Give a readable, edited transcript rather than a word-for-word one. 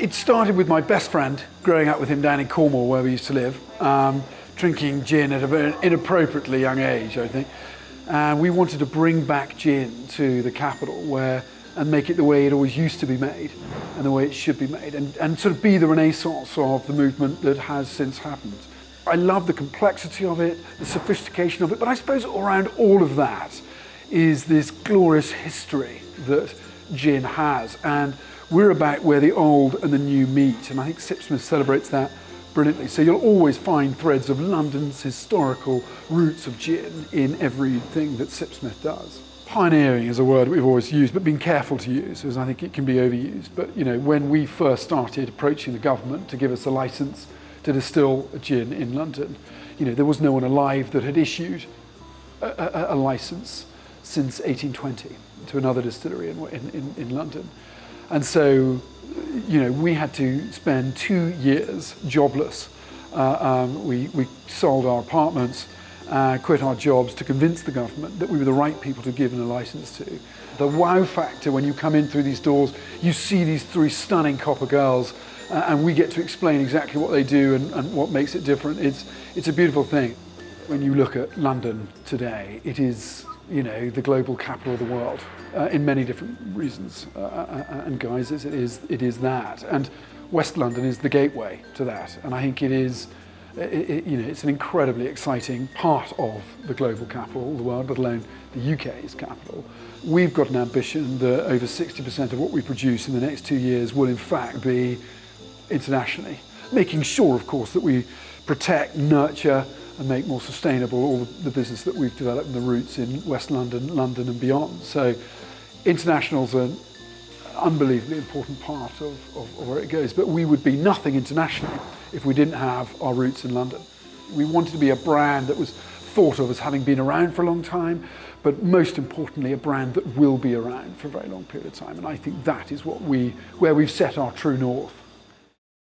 It started with my best friend, growing up with him down in Cornwall where we used to live, drinking gin at a very inappropriately young age, I think. And we wanted to bring back gin to the capital and make it the way it always used to be made and the way it should be made, and sort of be the renaissance of the movement that has since happened. I love the complexity of it, the sophistication of it, but I suppose around all of that is this glorious history that gin has. And we're about where the old and the new meet, and I think Sipsmith celebrates that brilliantly. So you'll always find threads of London's historical roots of gin in everything that Sipsmith does. Pioneering is a word we've always used, but being careful to use, because I think it can be overused. But when we first started approaching the government to give us a license to distill a gin in London, there was no one alive that had issued a license since 1820 to another distillery in London. And so, we had to spend 2 years jobless. We sold our apartments, quit our jobs to convince the government that we were the right people to give a license to. The wow factor when you come in through these doors, you see these 3 stunning copper girls, and we get to explain exactly what they do and what makes it different. It's a beautiful thing. When you look at London today, it is the global capital of the world in many different reasons and guises. It is that, and West London is the gateway to that. And I think it's an incredibly exciting part of the global capital of the world, let alone the UK's capital. We've got an ambition that over 60% of what we produce in the next 2 years will in fact be internationally, making sure, of course, that we protect, nurture, and make more sustainable all the business that we've developed in the roots in West London, London and beyond. So international's an unbelievably important part of where it goes, but we would be nothing internationally if we didn't have our roots in London. We wanted to be a brand that was thought of as having been around for a long time, but most importantly, a brand that will be around for a very long period of time. And I think that is where we've set our true north.